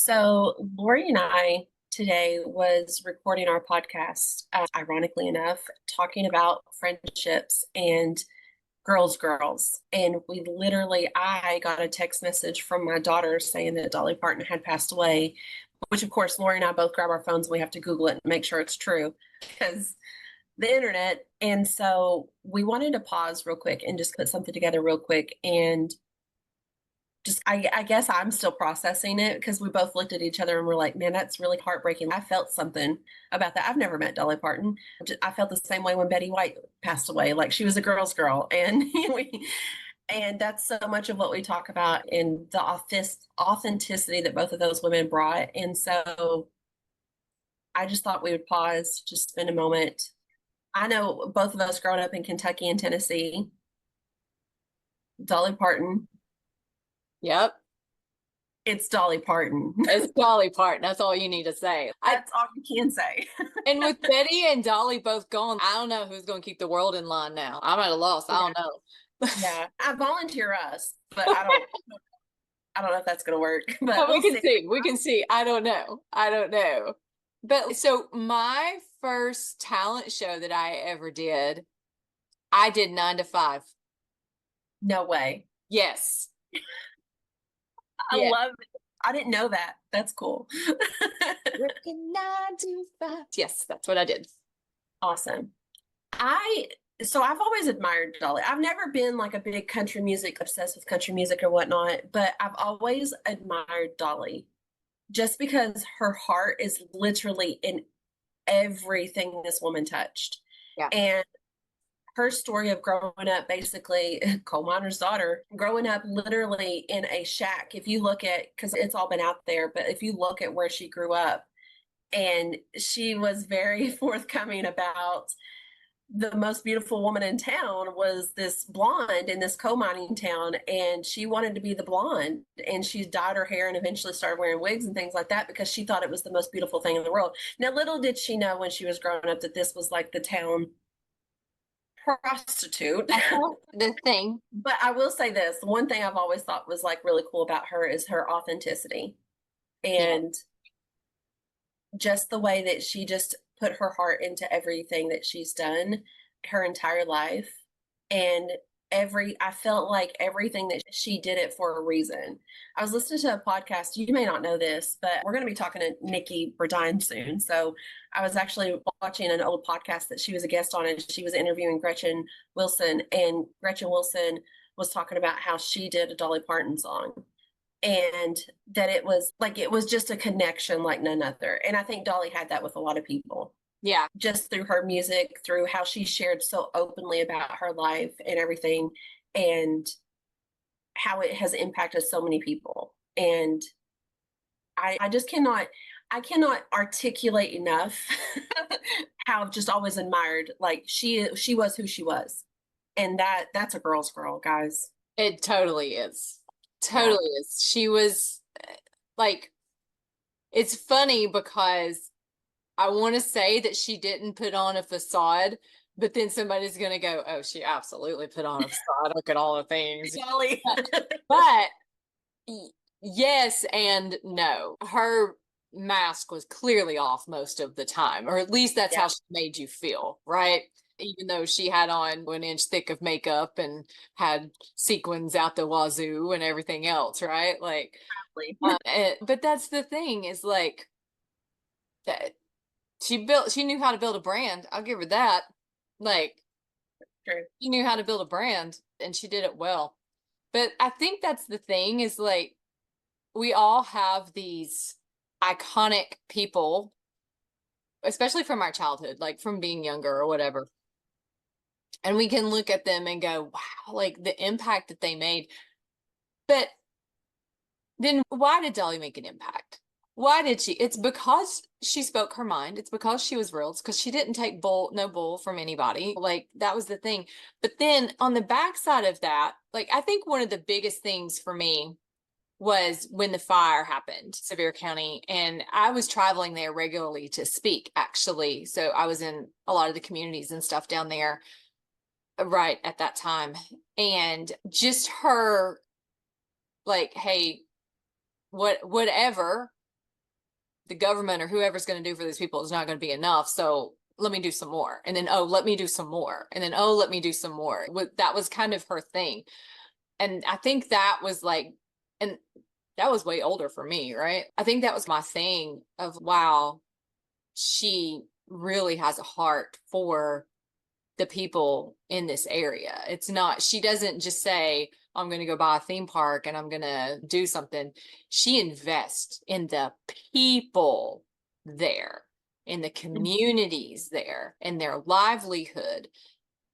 So Lori and I today was recording our podcast, ironically enough, talking about friendships and girls. And I got a text message from my daughter saying that Dolly Parton had passed away, which of course Lori and I both grab our phones and we have to Google it and make sure it's true because the internet. And so we wanted to pause real quick and just put something together real quick and I guess I'm still processing it because we both looked at each other and we're like, man, that's really heartbreaking. I felt something about that. I've never met Dolly Parton. I felt the same way when Betty White passed away. Like she was a girl's girl. And and that's so much of what we talk about in the authenticity that both of those women brought. And so I just thought we would pause, just spend a moment. I know both of us growing up in Kentucky and Tennessee, Dolly Parton, Yep. it's Dolly Parton. It's Dolly Parton. That's all you need to say. That's all you can say. And with Betty and Dolly both gone, I don't know who's going to keep the world in line now. I'm at a loss. I don't know. Yeah, I volunteer us, but I don't know if that's going to work. But we can see. We can see. I don't know. I don't know. But so my first talent show that I ever did, I did 9 to 5. No way. Yes. I Yeah. love it. I didn't know that. That's cool. Working 9 to 5. Yes, that's what I did. Awesome. I've always admired Dolly. I've never been like a big country music, obsessed with country music or whatnot, but I've always admired Dolly just because her heart is literally in everything this woman touched. Yeah. And her story of growing up, basically, coal miner's daughter, growing up literally in a shack. If you look at, because it's all been out there, but if you look at where she grew up, and she was very forthcoming about the most beautiful woman in town was this blonde in this coal mining town, and she wanted to be the blonde, and she dyed her hair and eventually started wearing wigs and things like that because she thought it was the most beautiful thing in the world. Now, little did she know when she was growing up that this was like the town prostitute. The thing. But I will say this, one thing I've always thought was like really cool about her is her authenticity and just the way that she just put her heart into everything that she's done her entire life. And I felt like everything that she did it for a reason. I was listening to a podcast. You may not know this, but we're going to be talking to Nikki Burdine soon. So I was actually watching an old podcast that she was a guest on, and she was interviewing Gretchen Wilson, and Gretchen Wilson was talking about how she did a Dolly Parton song and that it was just a connection like none other. And I think Dolly had that with a lot of people. Yeah. Just through her music, through how she shared so openly about her life and everything, and how it has impacted so many people. And I just I cannot articulate enough how I've just always admired, like she was who she was. And that's a girl's girl, guys. It totally is. Totally is. She was like, it's funny because I want to say that she didn't put on a facade, but then somebody's going to go, oh, she absolutely put on a facade. Look at all the things. But yes and no. Her mask was clearly off most of the time, or at least that's how she made you feel, right? Even though she had on 1 inch thick of makeup and had sequins out the wazoo and everything else, right? Like, but that's the thing is like that she knew how to build a brand. I'll give her that. Like, she knew how to build a brand and she did it well. But I think that's the thing is like, we all have these iconic people, especially from our childhood, like from being younger or whatever. And we can look at them and go, wow, like the impact that they made. But then why did Dolly make an impact? Why did she? It's because she spoke her mind. It's because she was real. It's because she didn't take no bull from anybody. Like that was the thing. But then on the backside of that, like I think one of the biggest things for me was when the fire happened, Sevier County, and I was traveling there regularly to speak, actually. So I was in a lot of the communities and stuff down there right at that time. And just her like, hey, whatever, the government or whoever's going to do for these people is not going to be enough. So let me do some more. And then, oh, let me do some more. And then, oh, let me do some more. That was kind of her thing. And I think that was like, and that was way older for me, right? I think that was my thing of, wow, she really has a heart for the people in this area. It's not, she doesn't just say, I'm going to go buy a theme park and I'm going to do something. She invests in the people there, in the communities there, in their livelihood.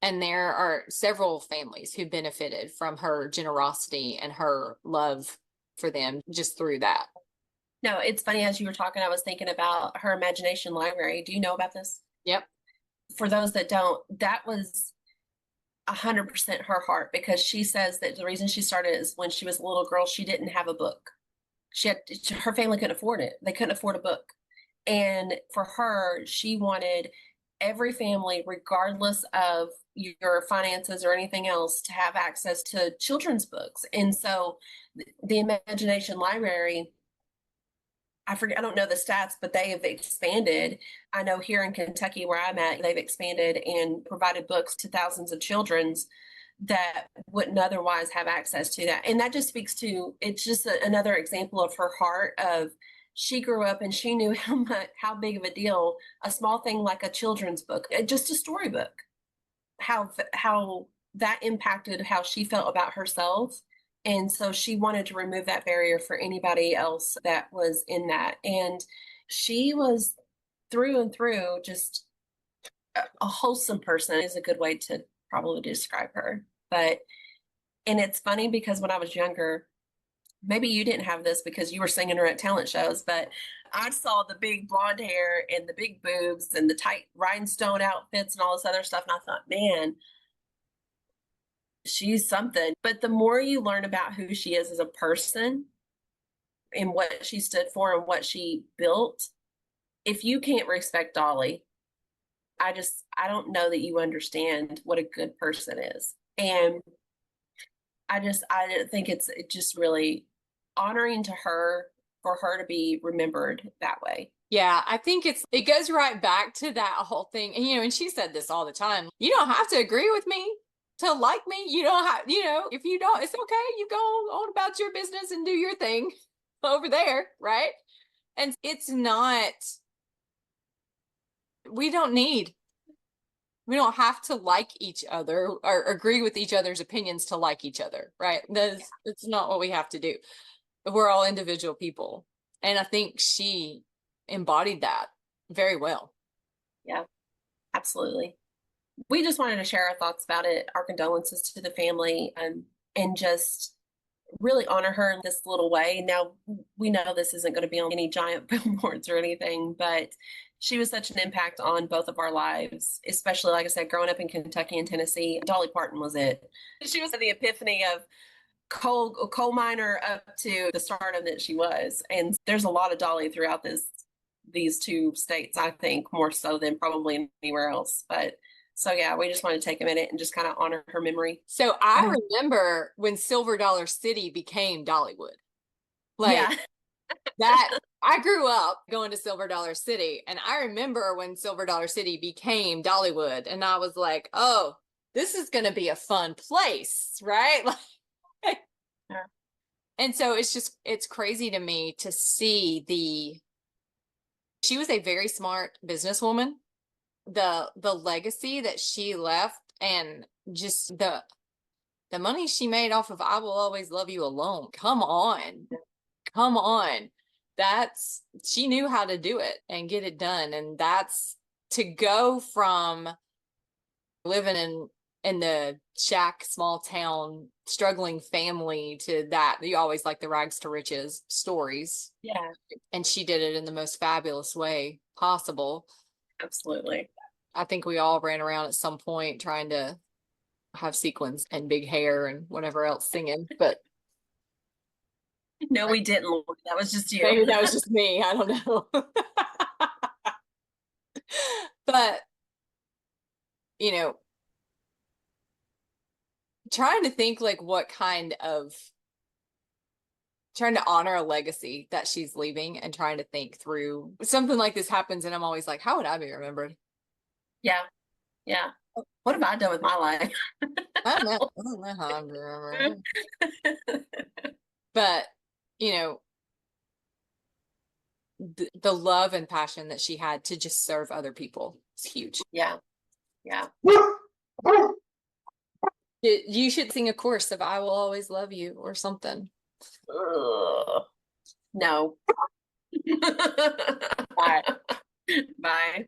And there are several families who benefited from her generosity and her love for them just through that. No, it's funny, as you were talking, I was thinking about her imagination library. Do you know about this? Yep. For those that don't, that was 100% her heart, because she says that the reason she started is when she was a little girl, she didn't have a book. Her family couldn't afford it. They couldn't afford a book. And for her, she wanted every family, regardless of your finances or anything else, to have access to children's books. And so the Imagination Library, I forget, I don't know the stats, but they have expanded. I know here in Kentucky, where I'm at, they've expanded and provided books to thousands of children's that wouldn't otherwise have access to that. And that just speaks to, it's just another example of her heart of, she grew up and she knew how big of a deal a small thing like a children's book, just a storybook, how that impacted how she felt about herself. And so she wanted to remove that barrier for anybody else that was in that. And she was through and through just a wholesome person, is a good way to probably describe her. But, and it's funny because when I was younger, maybe you didn't have this because you were singing her at talent shows, but I saw the big blonde hair and the big boobs and the tight rhinestone outfits and all this other stuff. And I thought, man, she's something. But the more you learn about who she is as a person and what she stood for and what she built, if you can't respect Dolly, I don't know that you understand what a good person is. And I think it's just really honoring to her for her to be remembered that way. Yeah, I think it goes right back to that whole thing. And and she said this all the time. You don't have to agree with me to like me. You don't have, if you don't, it's okay. You go on about your business and do your thing over there, right? And it's not, we don't have to like each other or agree with each other's opinions to like each other, right? That's not what we have to do. We're all individual people. And I think she embodied that very well. Yeah, absolutely. We just wanted to share our thoughts about it, our condolences to the family, and just really honor her in this little way. Now, we know this isn't going to be on any giant billboards or anything, but she was such an impact on both of our lives, especially, like I said, growing up in Kentucky and Tennessee. Dolly Parton was it. She was the epiphany of coal miner up to the stardom that she was. And there's a lot of Dolly throughout these two states, I think, more so than probably anywhere else. But so yeah, we just want to take a minute and just kind of honor her memory. So I remember when Silver Dollar City became Dollywood. Like yeah. that, I grew up going to Silver Dollar City, and I remember when Silver Dollar City became Dollywood, and I was like, oh, this is going to be a fun place, right? Yeah. And so it's crazy to me to see she was a very smart businesswoman. The legacy that she left, and just the money she made off of I Will Always Love You alone. Come on. She knew how to do it and get it done. And that's to go from living in the shack, small town, struggling family to that. You always like the rags to riches stories. Yeah, And she did it in the most fabulous way possible. absolutely. I think we all ran around at some point trying to have sequins and big hair and whatever else singing, but no, we didn't. That was just you. maybe that was just me. I don't know. But, trying to think like what kind of trying to honor a legacy that she's leaving and trying to think through something like this happens. And I'm always like, how would I be remembered? Yeah. Yeah. What have I done with my life? I don't know how I'd be remembered. But, you know, the love and passion that she had to just serve other people is huge. Yeah. Yeah. You should sing a chorus of I Will Always Love You or something. Ugh. No. Bye. Bye.